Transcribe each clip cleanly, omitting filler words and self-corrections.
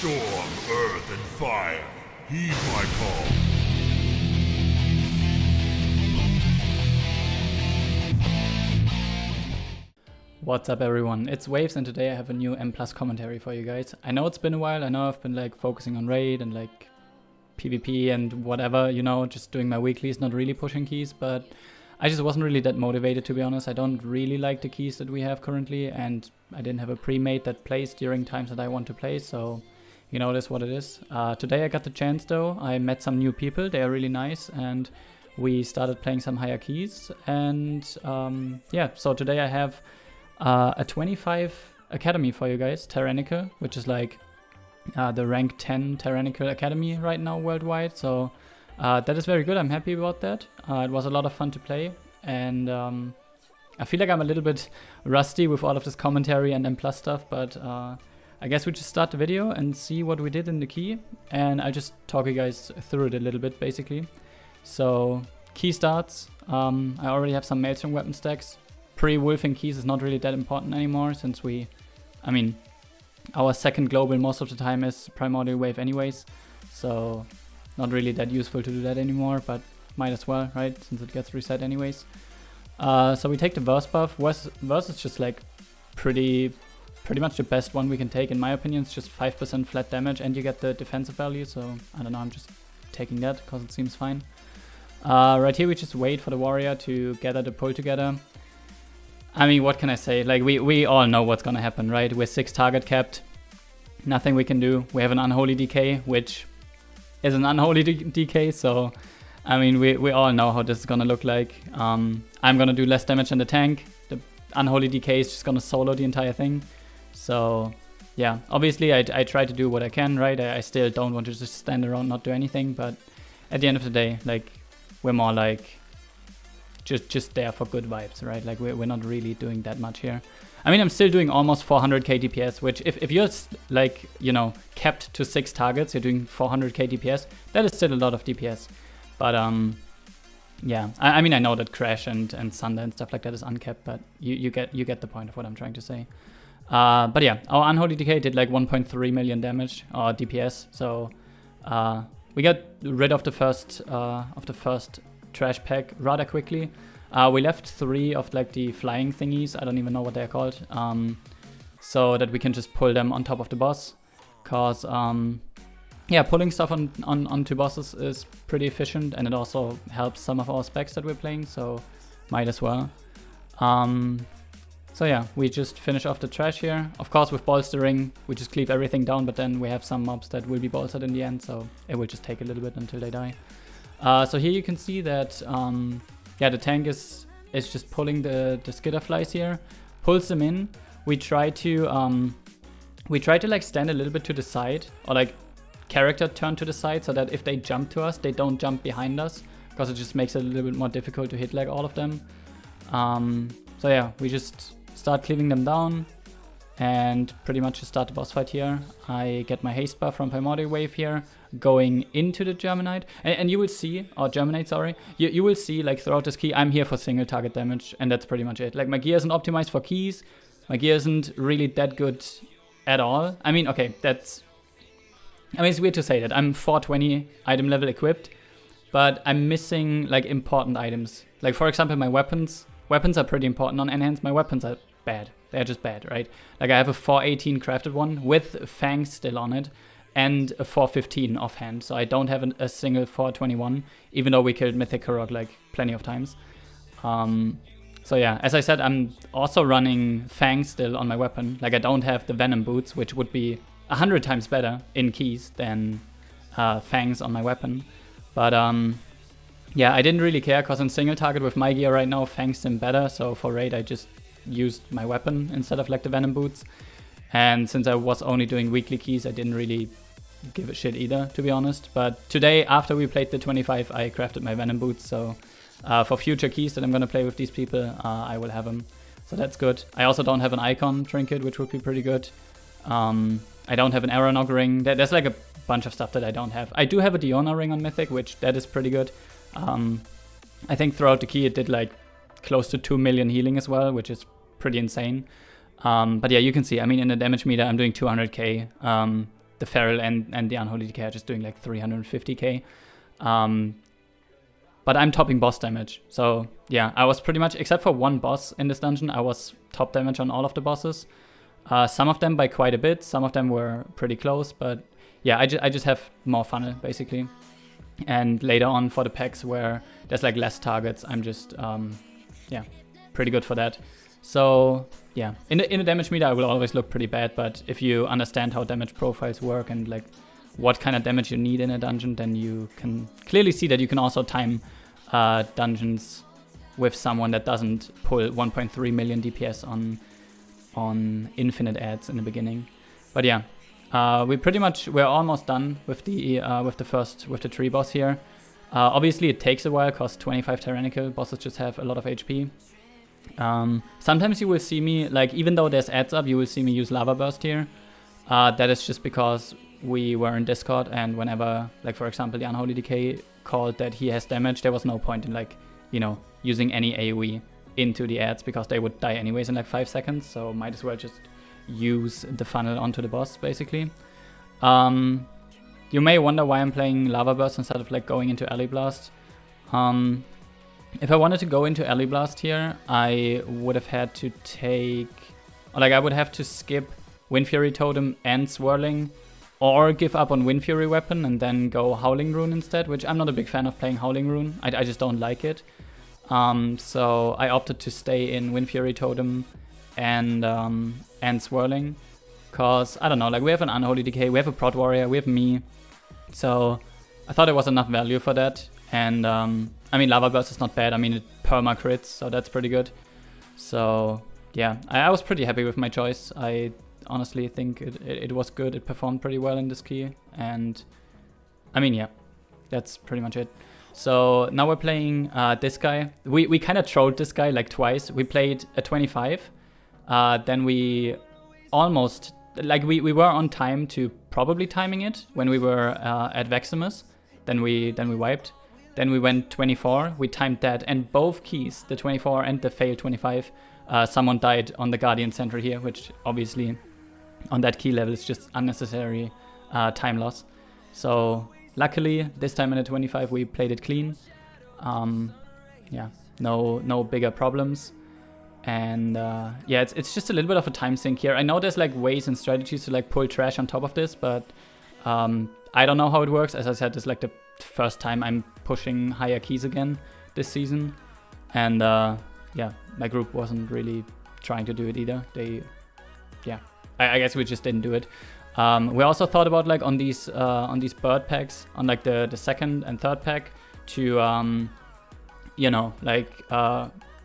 Storm, earth, and fire, heed my call. What's up everyone, it's Waves and today I have a new M+ commentary for you guys. I know it's been a while, I know I've been like focusing on raid and like PvP and whatever, you know, just doing my weeklies, not really pushing keys, but I just wasn't really that motivated, to be honest. I don't really like the keys that we have currently, and I didn't have a pre-made that plays during times that I want to play, so you know, that's what it is. Today I got the chance though, I met some new people, they are really nice, and we started playing some higher keys, and yeah, so today I have a 25 academy for you guys, Tyrannical, which is like the rank 10 Tyrannical academy right now worldwide, so that is very good. I'm happy about that. It was a lot of fun to play, and I feel like I'm a little bit rusty with all of this commentary and M+ stuff, but I guess we just start the video and see what we did in the key, and I'll just talk you guys through it a little bit basically. So key starts, I already have some Maelstrom weapon stacks. Pre-wolfing keys is not really that important anymore, since our second global most of the time is Primordial Wave anyways, so not really that useful to do that anymore, but might as well, right, since it gets reset anyways. So we take the Verse buff. Verse is just like pretty much the best one we can take in my opinion. It's just 5% flat damage and you get the defensive value, so I don't know, I'm just taking that because it seems fine. Right here we just wait for the warrior to gather the pull together. I mean, what can I say? Like, we all know what's gonna happen, right? We're 6 target capped. Nothing we can do. We have an Unholy Decay, which is an Unholy Decay, so I mean, we all know how this is gonna look like. I'm gonna do less damage than the tank. The Unholy Decay is just gonna solo the entire thing. So, yeah. Obviously, I try to do what I can, right? I still don't want to just stand around, not do anything, but at the end of the day, like, we're more like just there for good vibes, right? Like we're not really doing that much here. I mean, I'm still doing almost 400k DPS, which if you're like, you know, kept to 6 targets, you're doing 400k DPS. That is still a lot of DPS. But yeah, I mean, I know that Crash and Sunder and stuff like that is uncapped, but you get the point of what I'm trying to say. But yeah, our Unholy Decay did like 1.3 million damage or DPS, so we got rid of the first trash pack rather quickly. We left 3 of like the flying thingies, I don't even know what they're called, so that we can just pull them on top of the boss, cause yeah, pulling stuff onto bosses is pretty efficient, and it also helps some of our specs that we're playing, so might as well. So yeah, we just finish off the trash here. Of course, with bolstering, we just cleave everything down, but then we have some mobs that will be bolstered in the end, so it will just take a little bit until they die. So here you can see that, yeah, the tank is just pulling the skitterflies here, pulls them in. We try to like stand a little bit to the side, or like character turn to the side, so that if they jump to us, they don't jump behind us, because it just makes it a little bit more difficult to hit like all of them. So yeah, we just start cleaving them down and pretty much just start the boss fight here. I get my haste buff from Primordial Wave here, going into the Germanite, and you will see, or Germinate, sorry, you will see like throughout this key, I'm here for single target damage, and that's pretty much it. Like, my gear isn't optimized for keys, my gear isn't really that good at all. I mean, okay, it's weird to say that. I'm 420 item level equipped, but I'm missing like important items. Like, for example, my weapons. Weapons are pretty important on Enhanced. My weapons are bad. They're just bad, right? Like, I have a 418 crafted one with fangs still on it, and a 415 offhand, so I don't have a single 421, even though we killed Mythic Korok like plenty of times. So yeah, as I said, I'm also running fangs still on my weapon. Like, I don't have the venom boots, which would be 100 times better in keys than fangs on my weapon. But yeah, I didn't really care, because in single target with my gear right now, fangs seem better, so for raid I just used my weapon instead of like the venom boots. And since I was only doing weekly keys, I didn't really give a shit either, to be honest. But today, after we played the 25, I crafted my venom boots, so for future keys that I'm gonna play with these people, I will have them. So that's good. I also don't have an icon trinket, which would be pretty good. I don't have an Aeronog ring. There's like a bunch of stuff that I don't have. I do have a Diona ring on Mythic, which that is pretty good. I think throughout the key it did like close to 2 million healing as well, which is pretty insane. But yeah, you can see, I mean, in the damage meter, I'm doing 200k. the Feral and the Unholy Decay are just doing like 350k. But I'm topping boss damage. So yeah, I was pretty much, except for one boss in this dungeon, I was top damage on all of the bosses. Some of them by quite a bit, some of them were pretty close, but yeah, I just have more funnel basically. And later on for the packs where there's like less targets, I'm just, yeah, pretty good for that. So yeah, in the damage meter I will always look pretty bad, but if you understand how damage profiles work and like what kind of damage you need in a dungeon, then you can clearly see that you can also time dungeons with someone that doesn't pull 1.3 million DPS on infinite adds in the beginning. But yeah, we're almost done with the tree boss here. Obviously it takes a while because 25 tyrannical bosses just have a lot of HP. Sometimes you will see me, like, even though there's adds up, you will see me use Lava Burst here. That is just because we were in Discord, and whenever, like, for example, the Unholy Decay called that he has damage, there was no point in, like, you know, using any AoE into the adds because they would die anyways in like 5 seconds, so might as well just use the funnel onto the boss, basically. You may wonder why I'm playing Lava Burst instead of, like, going into Alley Blast. If I wanted to go into Alley Blast here, I would have had to take... Like, I would have to skip Wind Fury Totem and Swirling, or give up on Wind Fury Weapon and then go Howling Rune instead, which I'm not a big fan of playing Howling Rune. I just don't like it. So I opted to stay in Wind Fury Totem and Swirling. Cause, I don't know, like, we have an Unholy Decay, we have a Prot Warrior, we have me. So I thought it was enough value for that. And I mean, Lava Burst is not bad. I mean, it perma crits, so that's pretty good. So yeah, I was pretty happy with my choice. I honestly think it was good. It performed pretty well in this key. And I mean, yeah, that's pretty much it. So now we're playing this guy. We kind of trolled this guy like twice. We played a 25. Then we almost, like, we were on time to probably timing it when we were at Maximus. Then we wiped. Then we went 24, we timed that, and both keys, the 24 and the failed 25, someone died on the Guardian Sentry here, which obviously on that key level is just unnecessary time loss. So luckily, this time in the 25 we played it clean. Yeah, no bigger problems. And yeah, it's just a little bit of a time sink here. I know there's like ways and strategies to like pull trash on top of this, but I don't know how it works. As I said, it's like the first time I'm pushing higher keys again this season, and yeah, my group wasn't really trying to do it either. I guess we just didn't do it. We also thought about, like, on these bird packs, on like the second and third pack, to you know, like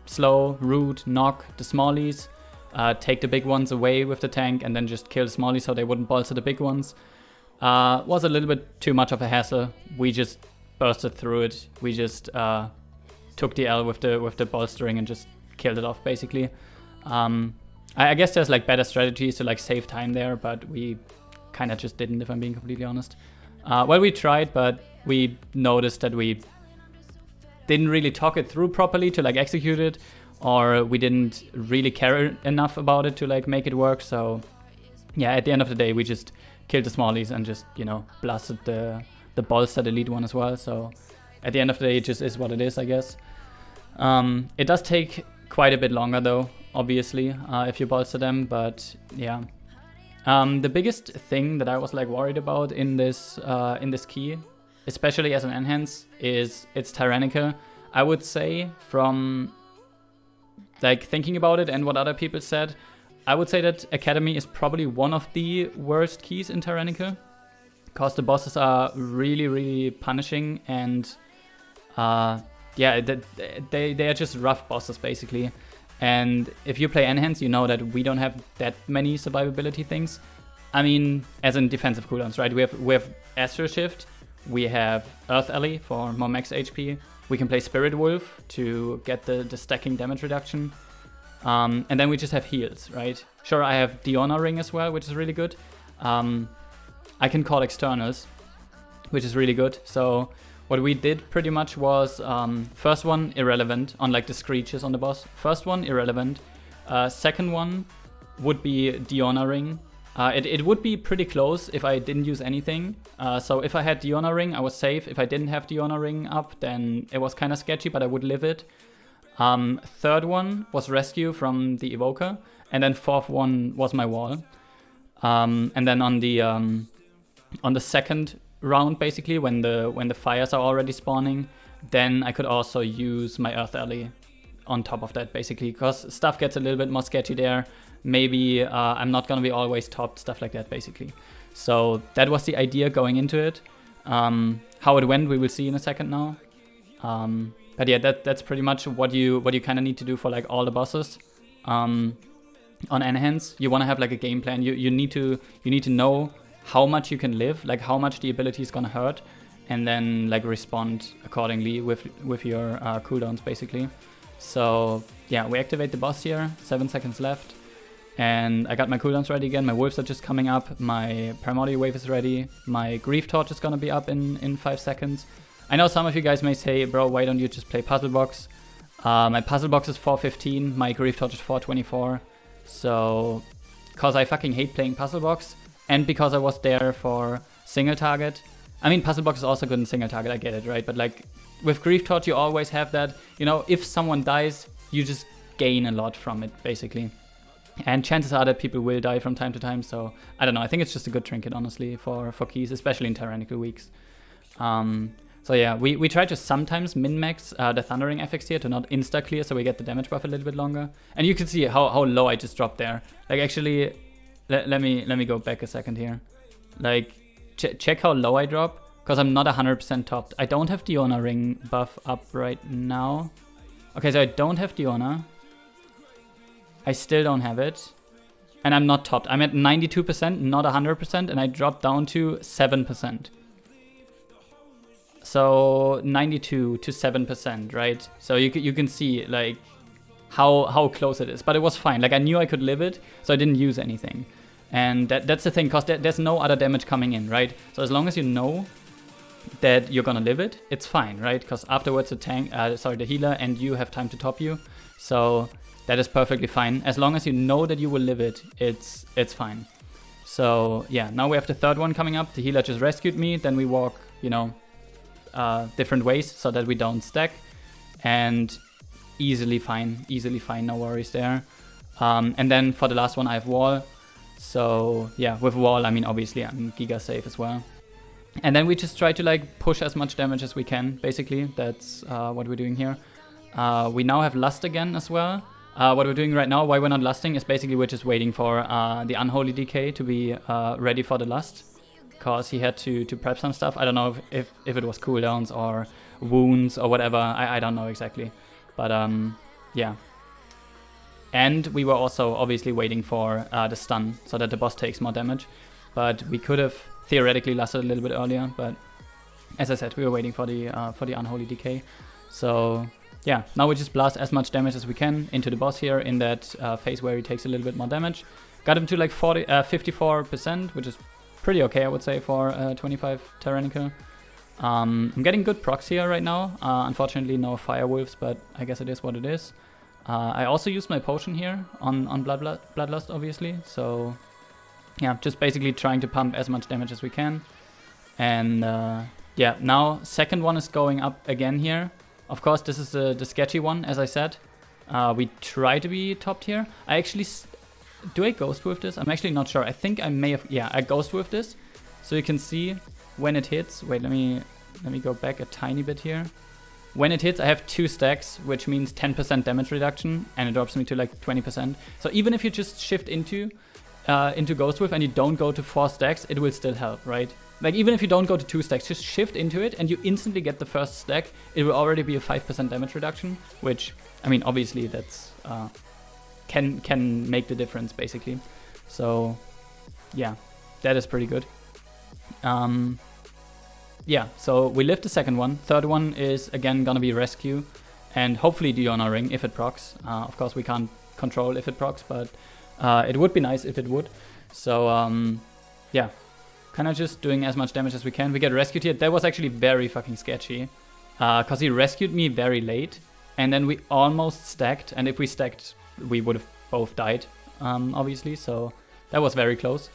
slow, root, knock the smallies, take the big ones away with the tank, and then just kill the smallies so they wouldn't bolster the big ones. Was a little bit too much of a hassle. We just bursted through it. We just took the L with the bolstering and just killed it off, basically. I guess there's like better strategies to like save time there, but we kind of just didn't, if I'm being completely honest. Well, we tried, but we noticed that we didn't really talk it through properly to like execute it, or we didn't really care enough about it to like make it work. So yeah, at the end of the day, we just killed the smallies and just, you know, blasted the bolstered elite one as well. So at the end of the day, it just is what it is, I guess. It does take quite a bit longer though, obviously, if you bolster them, but yeah. The biggest thing that I was like worried about in this key, especially as an enhance, is its tyrannical. I would say, from like thinking about it and what other people said, I would say that Academy is probably one of the worst keys in tyrannical, because the bosses are really, really punishing, and yeah, they are just rough bosses basically. And if you play Enhance, you know that we don't have that many survivability things. I mean, as in defensive cooldowns, right? We have Astral Shift, we have Earth Alley for more max HP, we can play Spirit Wolf to get the stacking damage reduction. And then we just have heals, right? Sure, I have Dion'a Ring as well, which is really good. I can call externals, which is really good. So what we did pretty much was, first one, irrelevant, on like the screeches on the boss. First one, irrelevant. Second one would be Dion'a Ring. It would be pretty close if I didn't use anything. So if I had the Honor Ring, I was safe. If I didn't have the Honor Ring up, then it was kind of sketchy, but I would live it. Third one was Rescue from the Evoker, and then fourth one was my wall. And then on the second round, basically, when the fires are already spawning, then I could also use my Earth Alley on top of that, basically, because stuff gets a little bit more sketchy there. Maybe I'm not gonna be always topped, stuff like that, basically. So that was the idea going into it. How it went, we will see in a second now. But yeah, that's pretty much what you kind of need to do for like all the bosses. On Enhance, you want to have like a game plan. You need to know how much you can live, like how much the ability is gonna hurt, and then like respond accordingly with your cooldowns, basically. So yeah, we activate the boss here. 7 seconds left. And I got my cooldowns ready again. My wolves are just coming up. My Primordial Wave is ready. My Grief Torch is gonna be up in 5 seconds. I know some of you guys may say, bro, why don't you just play Puzzle Box? My Puzzle Box is 415. My Grief Torch is 424. So, because I fucking hate playing Puzzle Box, and because I was there for single target. I mean, Puzzle Box is also good in single target, I get it, right? But like, with Grief Torch, you always have that, you know, if someone dies, you just gain a lot from it, basically. And chances are that people will die from time to time, so I don't know. I think it's just a good trinket, honestly, for keys, especially in Tyrannical weeks. So yeah, we try to sometimes min-max the Thundering FX here to not insta-clear, so we get the damage buff a little bit longer. And you can see how low I just dropped there. Like, actually, let me go back a second here. Like, check how low I drop, because I'm not 100% topped. I don't have the Honor Ring buff up right now. Okay, so I don't have the Honor. I still don't have it. And I'm not topped. I'm at 92%, not 100%, and I dropped down to 7%. So 92 to 7%, right? So you can see like how close it is. But it was fine. Like, I knew I could live it, so I didn't use anything. And that's the thing, because there's no other damage coming in, right? So as long as you know that you're gonna live it, it's fine, right? Because afterwards the healer and you have time to top you. So that is perfectly fine. As long as you know that you will live it, it's fine. So yeah, now we have the third one coming up. The healer just rescued me. Then we walk, you know, different ways so that we don't stack. And easily fine, no worries there. And then for the last one, I have wall. So yeah, with wall, I mean, obviously I'm giga safe as well. And then we just try to like push as much damage as we can, basically. That's what we're doing here. We now have Lust again as well. What we're doing right now, why we're not lusting, is basically we're just waiting for the Unholy Decay to be ready for the lust. Because he had to prep some stuff. I don't know if it was cooldowns or wounds or whatever. I don't know exactly. But yeah. And we were also obviously waiting for the stun so that the boss takes more damage. But we could have theoretically lusted a little bit earlier. But as I said, we were waiting for the Unholy Decay. So yeah, now we just blast as much damage as we can into the boss here in that phase where he takes a little bit more damage. Got him to like 54%, which is pretty okay, I would say, for 25 Tyrannical. I'm getting good procs here right now. Unfortunately, no Fire Wolves, but I guess it is what it is. I also used my potion here on Bloodlust, obviously. So yeah, just basically trying to pump as much damage as we can. And yeah, now second one is going up again here. Of course, this is the sketchy one, as I said. We try to be topped here. I actually... Do I ghost with this? I'm actually not sure. I think I may have... Yeah, I ghost with this. So you can see when it hits... Wait, let me go back a tiny bit here. When it hits, I have 2 stacks, which means 10% damage reduction, and it drops me to like 20%. So even if you just shift into Ghost Whiff and you don't go to 4 stacks, it will still help, right? Like, even if you don't go to 2 stacks, just shift into it and you instantly get the first stack. It will already be a 5% damage reduction, which, I mean, obviously that's can make the difference, basically. So yeah, that is pretty good. Yeah, so we lived the second one. Third one is again gonna be rescue, and hopefully the Honor Ring if it procs. Of course we can't control if it procs, but it would be nice if it would. So yeah, kind of just doing as much damage as we can. We get rescued here. That was actually very fucking sketchy, because he rescued me very late, and then we almost stacked. And if we stacked, we would have both died, obviously. So that was very close.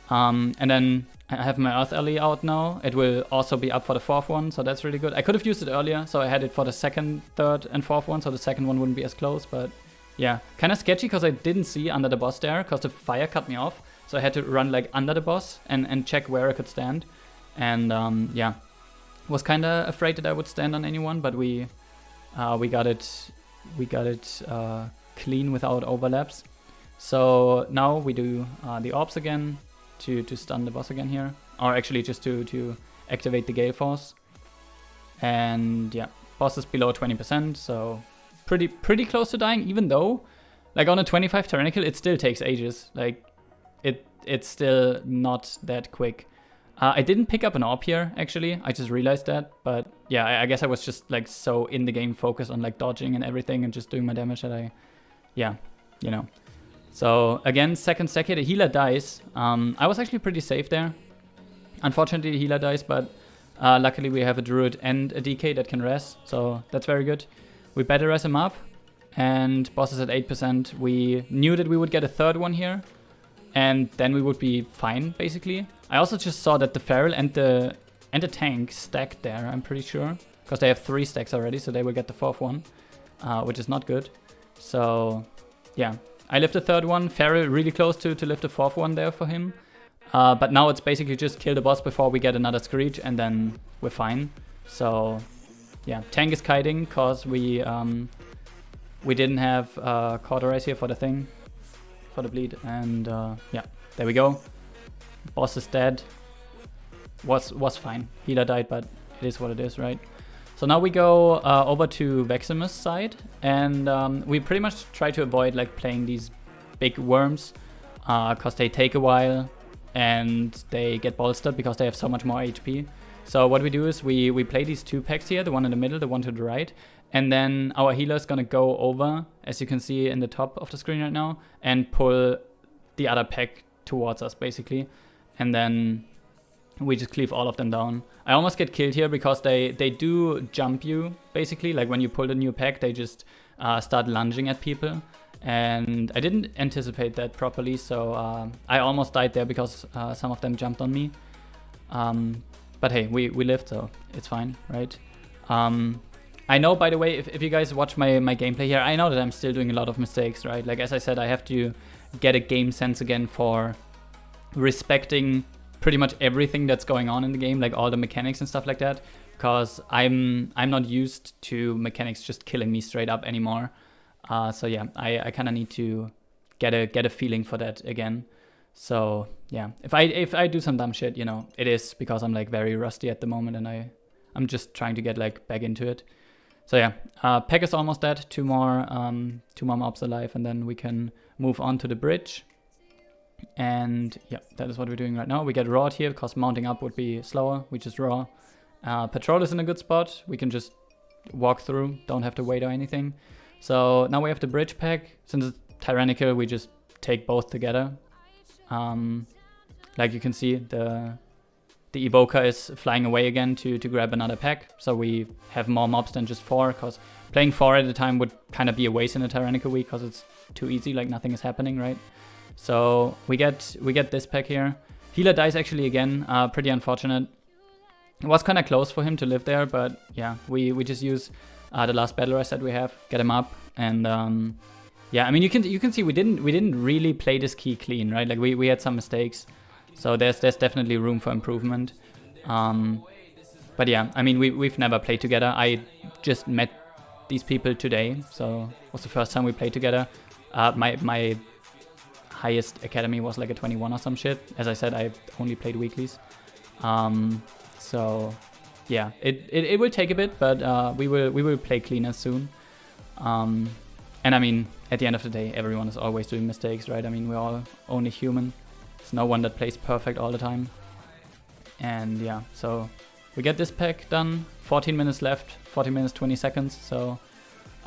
And then I have my Earth Alley out now. It will also be up for the 4th one, so that's really good. I could have used it earlier, so I had it for the 2nd, 3rd, and 4th one, so the 2nd one wouldn't be as close, but yeah. Kind of sketchy because I didn't see under the boss there, because the fire cut me off, so I had to run like under the boss and check where I could stand. And yeah, was kind of afraid that I would stand on anyone, but we got it clean without overlaps. So now we do the orbs again to stun the boss again here, or actually just to activate the Gale Force. And yeah, boss is below 20%, so pretty close to dying, even though like on a 25 Tyrannical it still takes ages. Like it's still not that quick. I didn't pick up an orb here, actually. I just realized that. But yeah, I guess I was just like so in the game focused on like dodging and everything and just doing my damage that yeah, you know. So again, second stack here, the healer dies. I was actually pretty safe there. Unfortunately, the healer dies, but luckily we have a druid and a DK that can res. So that's very good. We better res him up. And boss is at 8%. We knew that we would get a 3rd one here. And then we would be fine, basically. I also just saw that the Feral and the tank stacked there, I'm pretty sure. Because they have 3 stacks already, so they will get the 4th one. Which is not good. So, yeah. I lift the 3rd one. Feral really close to lift the 4th one there for him. But now it's basically just kill the boss before we get another Screech, and then we're fine. So, yeah. Tank is kiting, because we didn't have Cauterize here for the thing. For the bleed, and yeah, there we go. Boss is dead. Was fine. Healer died, but it is what it is, right? So now we go over to Maximus' side, and we pretty much try to avoid like playing these big worms, because they take a while and they get bolstered because they have so much more HP. So what we do is we play these 2 packs here, the one in the middle, the one to the right, and then our healer is gonna go over, as you can see in the top of the screen right now, and pull the other pack towards us, basically. And then we just cleave all of them down. I almost get killed here because they do jump you, basically. Like when you pull the new pack, they just start lunging at people. And I didn't anticipate that properly, so I almost died there because some of them jumped on me. But hey, we lived, so it's fine, right? I know, by the way, if you guys watch my gameplay here, I know that I'm still doing a lot of mistakes, right? Like, as I said, I have to get a game sense again for respecting pretty much everything that's going on in the game, like all the mechanics and stuff like that, because I'm not used to mechanics just killing me straight up anymore. So yeah, I kind of need to get a feeling for that again. So yeah, if I do some dumb shit, you know, it is because I'm like very rusty at the moment, and I'm just trying to get like back into it. So yeah, pack is almost dead. 2 more mobs alive, and then we can move on to the bridge. And yeah, that is what we're doing right now. We get Rawed here because mounting up would be slower. We just raw. Patrol is in a good spot. We can just walk through. Don't have to wait or anything. So now we have the bridge pack. Since it's tyrannical, we just take both together. Like you can see, the evoker is flying away again to grab another pack, so we have more mobs than just 4, because playing 4 at a time would kind of be a waste in a tyrannical week because it's too easy, like nothing is happening, right? So we get this pack here. Healer dies actually again, pretty unfortunate. It was kind of close for him to live there, but yeah, we just use the last battle rest that we have, get him up, and yeah, I mean you can see we didn't really play this key clean, right? Like we had some mistakes. So there's definitely room for improvement. But yeah, I mean, we've never played together. I just met these people today, so it was the first time we played together. My highest academy was like a 21 or some shit. As I said, I only played weeklies. So yeah, it will take a bit, but we will play cleaner soon. And I mean, at the end of the day, everyone is always doing mistakes, right? I mean, we're all only human. There's no one that plays perfect all the time. And yeah, so we get this pack done. 14 minutes left, 40 minutes, 20 seconds. So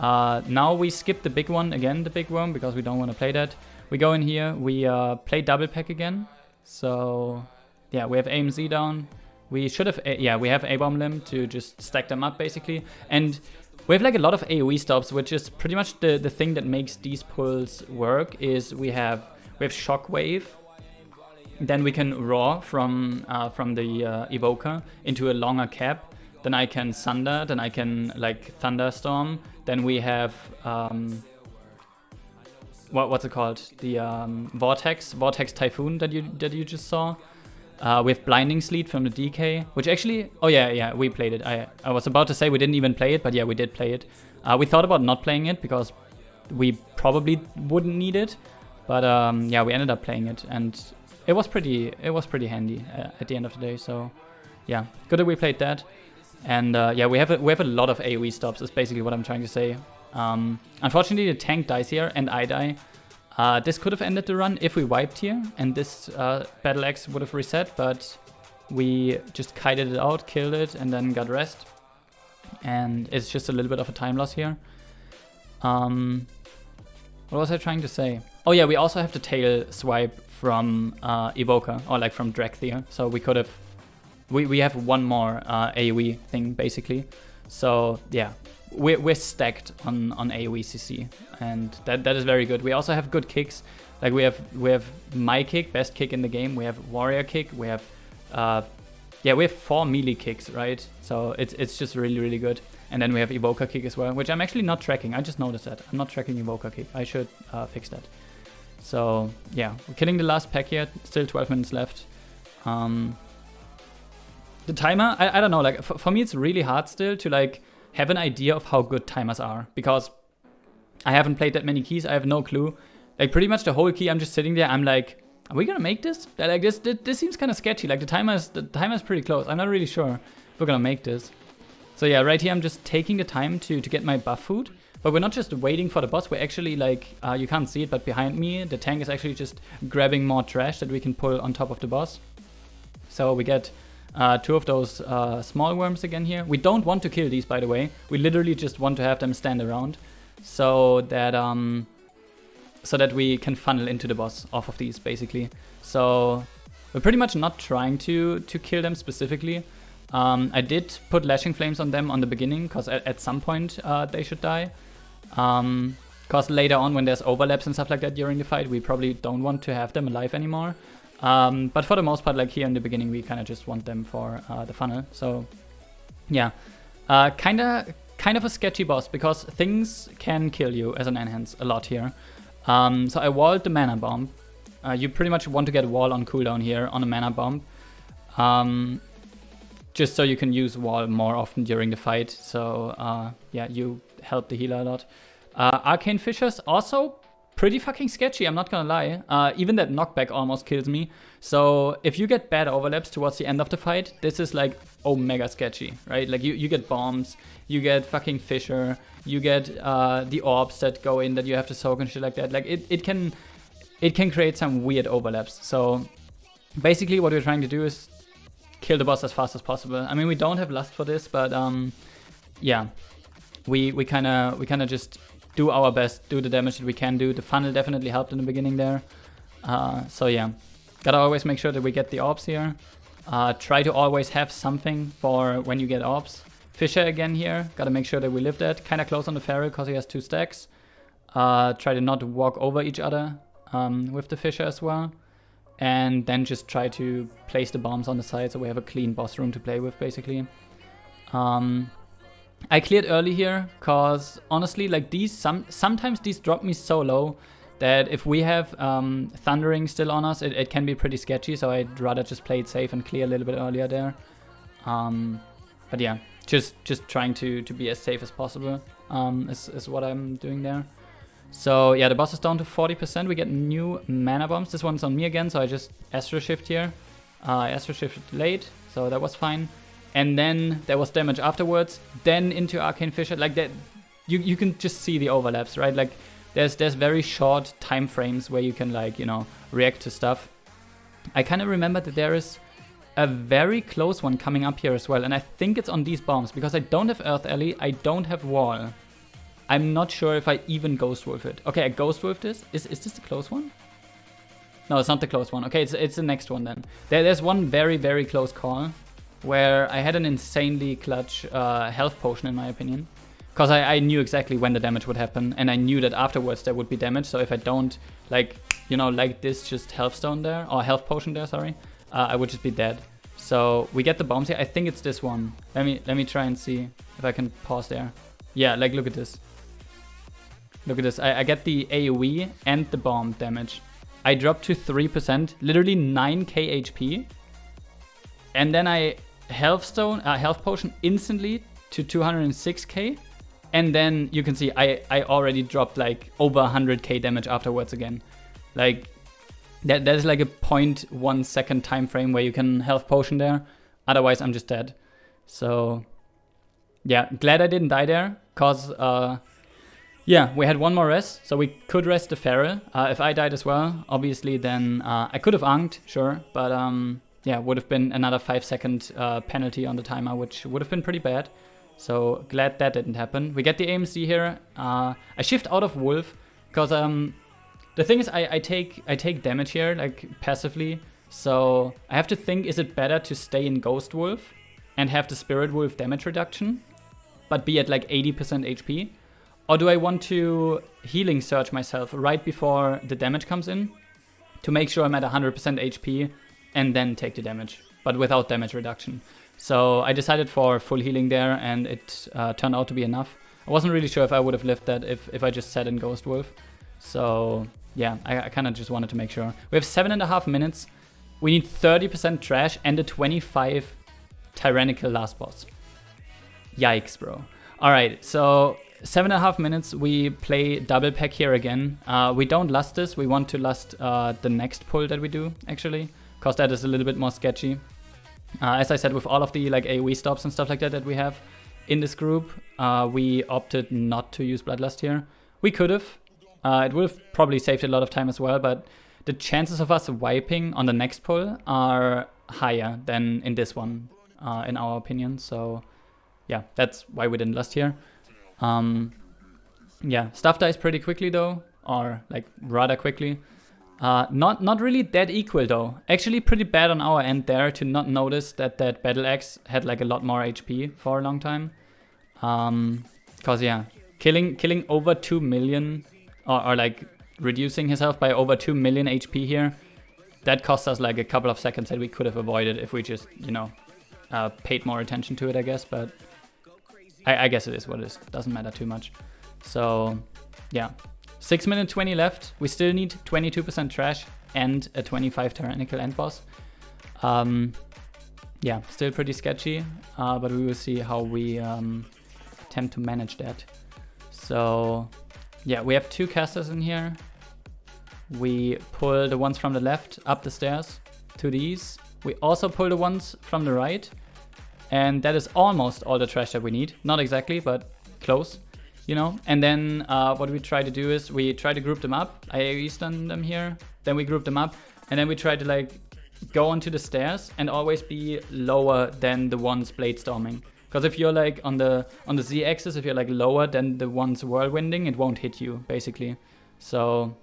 now we skip the big one again, the big worm, because we don't want to play that. We go in here, we play double pack again. So yeah, we have AMZ down. We should have, yeah, we have A-bomb limb to just stack them up basically. And we have like a lot of AoE stops, which is pretty much the thing that makes these pulls work. Is we have Shockwave, Then we can roar from the evoker into a longer cap. Then I can Sunder, then I can like Thunderstorm. Then we have what's it called? The Vortex Typhoon that you just saw. We have Blinding Sleet from the DK, which actually, oh yeah, we played it. I was about to say we didn't even play it, but yeah, we did play it. We thought about not playing it because we probably wouldn't need it, but yeah, we ended up playing it, and it was pretty handy at the end of the day. So yeah, good that we played that. And yeah, we have a lot of AoE stops, is basically what I'm trying to say. Unfortunately, the tank dies here, and I die. This could have ended the run if we wiped here, and this Battle Axe would have reset, but we just kited it out, killed it, and then got rest. And it's just a little bit of a time loss here. What was I trying to say? Oh yeah, we also have the tail swipe from Evoker, or like from Dragonflight. So we could have... We have one more AoE thing, basically. So yeah, we're stacked on AoE CC, and that is very good. We also have good kicks. Like we have my kick, best kick in the game. We have warrior kick. We have yeah, we have 4 melee kicks, right? So it's just really good. And then we have evoker kick as well, which I'm actually not tracking. I just noticed that I'm not tracking evoker kick. I should fix that. So yeah, we're killing the last pack here. Still 12 minutes left. The timer, I don't know, like for me it's really hard still to like have an idea of how good timers are, because I haven't played that many keys. I have no clue. Like pretty much the whole key, I'm just sitting there, I'm like, are we gonna make this? Like this seems kind of sketchy. Like the timer is pretty close. I'm not really sure if we're gonna make this. So yeah, right here I'm just taking the time to get my buff food, but we're not just waiting for the boss. We're actually like, you can't see it, but behind me the tank is actually just grabbing more trash that we can pull on top of the boss. So we get 2 of those small worms again here. We don't want to kill these, by the way. We literally just want to have them stand around so that we can funnel into the boss off of these, basically. So we're pretty much not trying to kill them specifically. I did put Lashing Flames on them on the beginning, because at some point they should die. Because later on, when there's overlaps and stuff like that during the fight, we probably don't want to have them alive anymore. But for the most part, like here in the beginning, we kind of just want them for the funnel. So yeah, kind of a sketchy boss, because things can kill you as an enhance a lot here. So I walled the mana bomb. You pretty much want to get a wall on cooldown here on a mana bomb, just so you can use wall more often during the fight. So yeah, you help the healer a lot. Arcane Fissures also pretty fucking sketchy, I'm not gonna lie. Even that knockback almost kills me. So if you get bad overlaps towards the end of the fight, this is like mega sketchy, right? Like you get bombs, you get fucking fissure, you get the orbs that go in that you have to soak and shit like that. Like it can create some weird overlaps. So basically what we're trying to do is kill the boss as fast as possible. I mean, we don't have lust for this, but yeah, we kind of just do our best, do the damage that we can do. The funnel definitely helped in the beginning there. So yeah, gotta always make sure that we get the orbs here. Try to always have something for when you get orbs. Fissure again here, gotta make sure that we live that. Kinda close on the Feral because he has 2 stacks. Try to not walk over each other with the Fissure as well. And then just try to place the bombs on the side so we have a clean boss room to play with, basically. I cleared early here because honestly, like these sometimes these drop me so low that if we have Thundering still on us, it can be pretty sketchy. So I'd rather just play it safe and clear a little bit earlier there. But yeah, just trying to be as safe as possible is what I'm doing there. So yeah, the boss is down to 40%. We get new mana bombs. This one's on me again, so I just Astro Shift here. Astro Shift late, so that was fine. And then there was damage afterwards, then into Arcane Fissure. Like that, you can just see the overlaps, right? Like there's very short time frames where you can, like, you know, react to stuff. I kind of remember that there is a very close one coming up here as well, and I think it's on these bombs because I don't have Earth Alley, I don't have Wall. I'm not sure if I even Ghost Wolf it. Okay, I Ghost Wolf this. Is this the close one? No, it's not the close one. Okay, it's the next one then. There's one very close call where I had an insanely clutch health potion, in my opinion. Because I knew exactly when the damage would happen, and I knew that afterwards there would be damage, so if I don't, like, you know, like this, just health stone there, or health potion there, sorry, I would just be dead. So we get the bombs here. I think it's this one. Let me try and see if I can pause there. Yeah, like look at this. Look at this. I get the AoE and the bomb damage. I drop to 3%, literally 9k HP. And then I health potion instantly to 206k. And then you can see I already dropped like over 100k damage afterwards again. Like that is like a 0.1 second time frame where you can health potion there. Otherwise I'm just dead. So yeah, glad I didn't die there, cause yeah, we had one more rest, so we could rest the Feral. If I died as well, obviously, then I could have anked, sure, but yeah, would have been another 5-second penalty on the timer, which would have been pretty bad. So glad that didn't happen. We get the AMC here. I shift out of Wolf, because the thing is, I take damage here, like passively. So I have to think, is it better to stay in Ghost Wolf and have the Spirit Wolf damage reduction, but be at like 80% HP? Or do I want to healing surge myself right before the damage comes in to make sure I'm at 100% HP and then take the damage, but without damage reduction? So I decided for full healing there, and it turned out to be enough. I wasn't really sure if I would have lived that if I just sat in Ghost Wolf. So yeah, I kind of just wanted to make sure. We have 7.5 minutes. We need 30% trash and a 25 tyrannical last boss. Yikes, bro. All right, so 7.5 minutes, we play double pack here again. We don't lust this, we want to lust the next pull that we do, actually, because that is a little bit more sketchy. As I said, with all of the like AoE stops and stuff like that we have in this group, we opted not to use Bloodlust here. We could have. It would have probably saved a lot of time as well, but the chances of us wiping on the next pull are higher than in this one, in our opinion. So yeah, that's why we didn't lust here. Yeah, stuff dies pretty quickly though, or like rather quickly. Not really that equal though. Actually pretty bad on our end there to not notice that Battle Axe had like a lot more HP for a long time. Cause yeah, killing over 2 million, or like reducing his health by over 2 million HP here, that cost us like a couple of seconds that we could have avoided if we just, you know, paid more attention to it, I guess. But I guess it is what it is. Doesn't matter too much. So yeah, 6 minutes 20 left. We still need 22% trash and a 25 tyrannical end boss. Yeah, still pretty sketchy, but we will see how we attempt to manage that. So yeah, we have 2 casters in here. We pull the ones from the left up the stairs to these. We also pull the ones from the right. And that is almost all the trash that we need. Not exactly, but close, you know. And then what we try to do is we try to group them up. I AoE stun them here. Then we group them up. And then we try to like go onto the stairs and always be lower than the ones blade storming. Because if you're like on the Z-axis, if you're like lower than the ones whirlwinding, it won't hit you, basically. So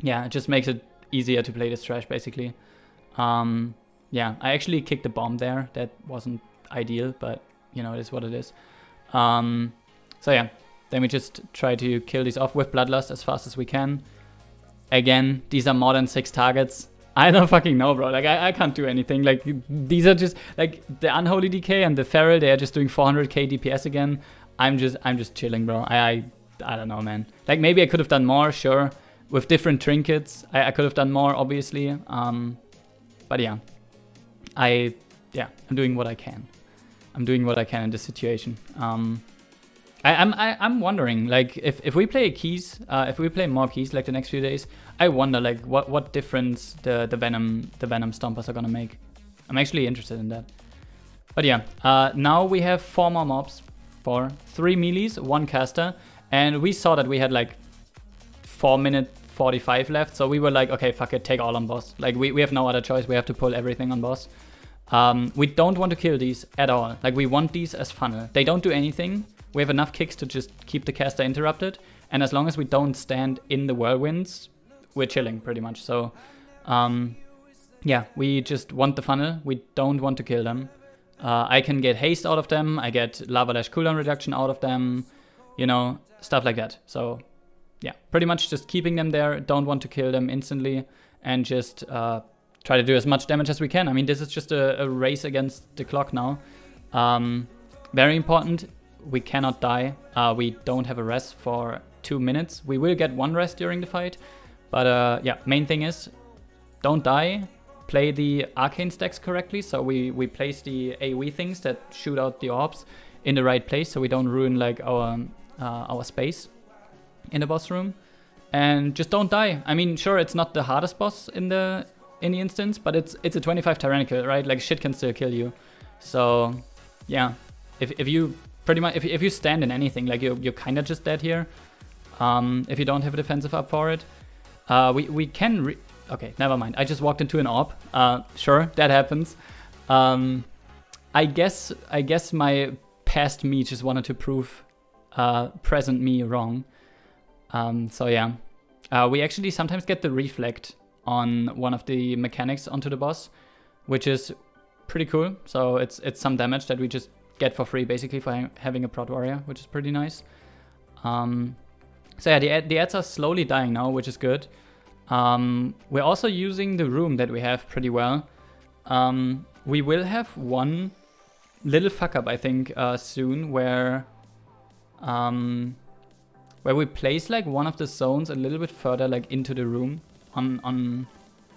yeah, it just makes it easier to play this trash, basically. Yeah, I actually kicked the bomb there. That wasn't ideal, but you know, it is what it is. So yeah, then we just try to kill these off with Bloodlust as fast as we can. Again, these are more than 6 targets. I don't fucking know, bro. Like, I can't do anything. Like, these are just, like, the Unholy DK and the Feral, they are just doing 400k DPS again. I'm just chilling, bro. I don't know, man. Like, maybe I could have done more, sure. With different trinkets, I could have done more, obviously. But yeah. I'm doing what I can. I'm doing what I can in this situation. I'm wondering, like, if we play keys, if we play more keys like the next few days, I wonder like what difference the Venom Stompers are gonna make. I'm actually interested in that. But yeah, now we have 4 more mobs, 3 melees, 1 caster, and we saw that we had like 4 minute 45 left, so we were like, okay, fuck it, take all on boss. Like we have no other choice. We have to pull everything on boss. We don't want to kill these at all. Like, we want these as funnel. They don't do anything. We have enough kicks to just keep the caster interrupted. And as long as we don't stand in the whirlwinds, we're chilling pretty much. So, yeah, we just want the funnel. We don't want to kill them. I can get haste out of them. I get lava dash cooldown reduction out of them. You know, stuff like that. So, yeah, pretty much just keeping them there. Don't want to kill them instantly, and just try to do as much damage as we can. I mean, this is just a race against the clock now. Very important, we cannot die. We don't have a rest for 2 minutes. We will get 1 rest during the fight, but yeah, main thing is don't die. Play the arcane stacks correctly, so we place the AoE things that shoot out the orbs in the right place, so we don't ruin like our space in the boss room. And just don't die. I mean, sure, it's not the hardest boss in the instance, but it's a 25 tyrannical, right? Like shit can still kill you. So yeah, if you pretty much if you stand in anything, like you're kind of just dead here. If you don't have a defensive up for it, we can. Okay, never mind. I just walked into an orb. Sure, that happens. I guess my past me just wanted to prove present me wrong. So yeah, we actually sometimes get the reflect on one of the mechanics onto the boss, which is pretty cool. So it's some damage that we just get for free, basically, for having a prot warrior, which is pretty nice. So yeah, the ads are slowly dying now, which is good. We're also using the room that we have pretty well. We will have one little fuck up, I think, soon, where we place like one of the zones a little bit further like into the room on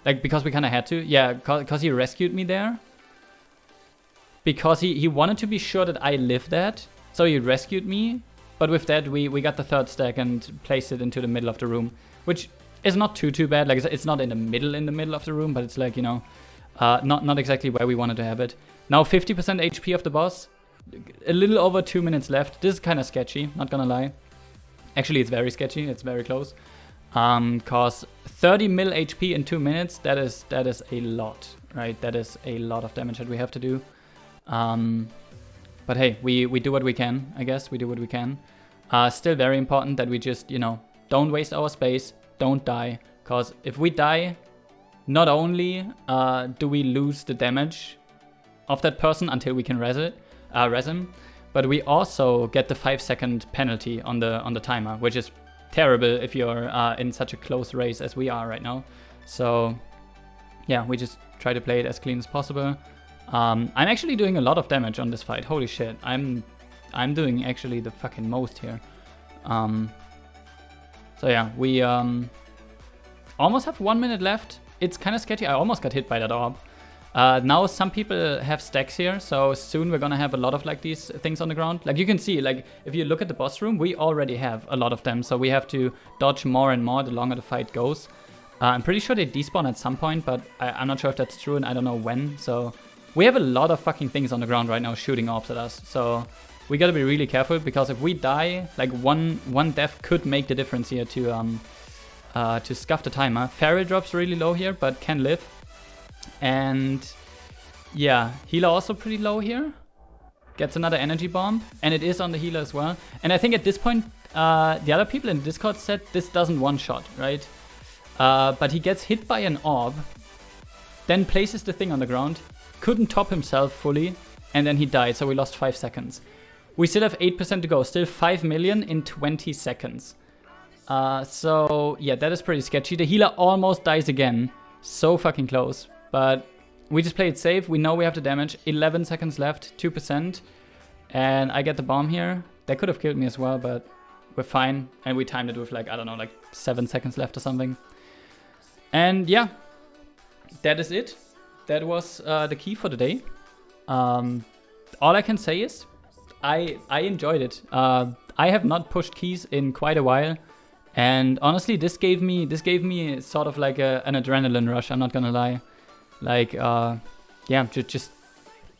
like, because we kind of had to. Yeah, because he rescued me there. Because he wanted to be sure that I live that, so he rescued me. But with that, we got the 3rd stack and placed it into the middle of the room, which is not too bad. Like, it's not in the middle of the room, but it's like, you know, not exactly where we wanted to have it. Now 50% HP of the boss, a little over 2 minutes left. This is kind of sketchy, not gonna lie. Actually, it's very sketchy. It's very close. Cause 30 mil HP in 2 minutes, that is a lot, right? That is a lot of damage that we have to do. But hey, we do what we can, I guess. We do what we can. Still very important that we just, you know, don't waste our space, don't die. Because if we die, not only do we lose the damage of that person until we can res him, but we also get the 5-second penalty on the timer, which is terrible if you're in such a close race as we are right now. So yeah, we just try to play it as clean as possible. I'm actually doing a lot of damage on this fight. Holy shit, I'm doing actually the fucking most here. So yeah, we almost have 1 minute left. It's kind of sketchy. I almost got hit by that orb. Now some people have stacks here, so soon we're gonna have a lot of like these things on the ground. Like you can see, like if you look at the boss room, we already have a lot of them, so we have to dodge more and more the longer the fight goes. I'm pretty sure they despawn at some point, but I'm not sure if that's true and I don't know when. So we have a lot of fucking things on the ground right now shooting orbs at us. So we gotta be really careful, because if we die, like one death could make the difference here to scuff the timer. Feral drops really low here, but can live. And yeah, healer also pretty low here. Gets another energy bomb, and it is on the healer as well. And I think at this point, the other people in Discord said this doesn't one-shot, right? But he gets hit by an orb, then places the thing on the ground, couldn't top himself fully, and then he died, so we lost 5 seconds. We still have 8% to go, still 5 million in 20 seconds. So yeah, that is pretty sketchy. The healer almost dies again, so fucking close. But we just play it safe. We know we have the damage. 11 seconds left, 2%. And I get the bomb here. That could have killed me as well, but we're fine. And we timed it with like, I don't know, like 7 seconds left or something. And yeah, that is it. That was the key for the day. All I can say is I enjoyed it. I have not pushed keys in quite a while. And honestly, this gave me sort of like an adrenaline rush, I'm not gonna lie. Like, yeah, just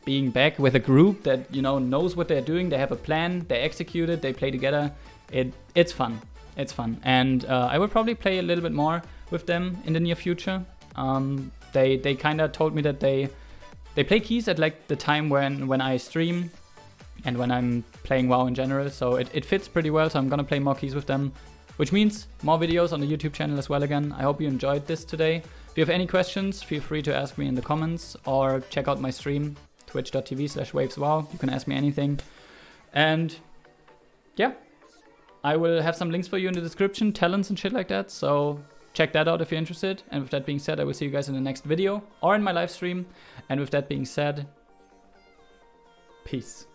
being back with a group that, you know, knows what they're doing. They have a plan, they execute it, they play together. It's fun. It's fun. And I will probably play a little bit more with them in the near future. They kind of told me that they play keys at like the time when I stream and when I'm playing WoW in general. So it fits pretty well. So I'm gonna play more keys with them, which means more videos on the YouTube channel as well again. I hope you enjoyed this today. If you have any questions, feel free to ask me in the comments or check out my stream, twitch.tv/waveswow. You can ask me anything. And yeah, I will have some links for you in the description, talents and shit like that, so check that out if you're interested. And with that being said, I will see you guys in the next video or in my live stream. And with that being said, peace.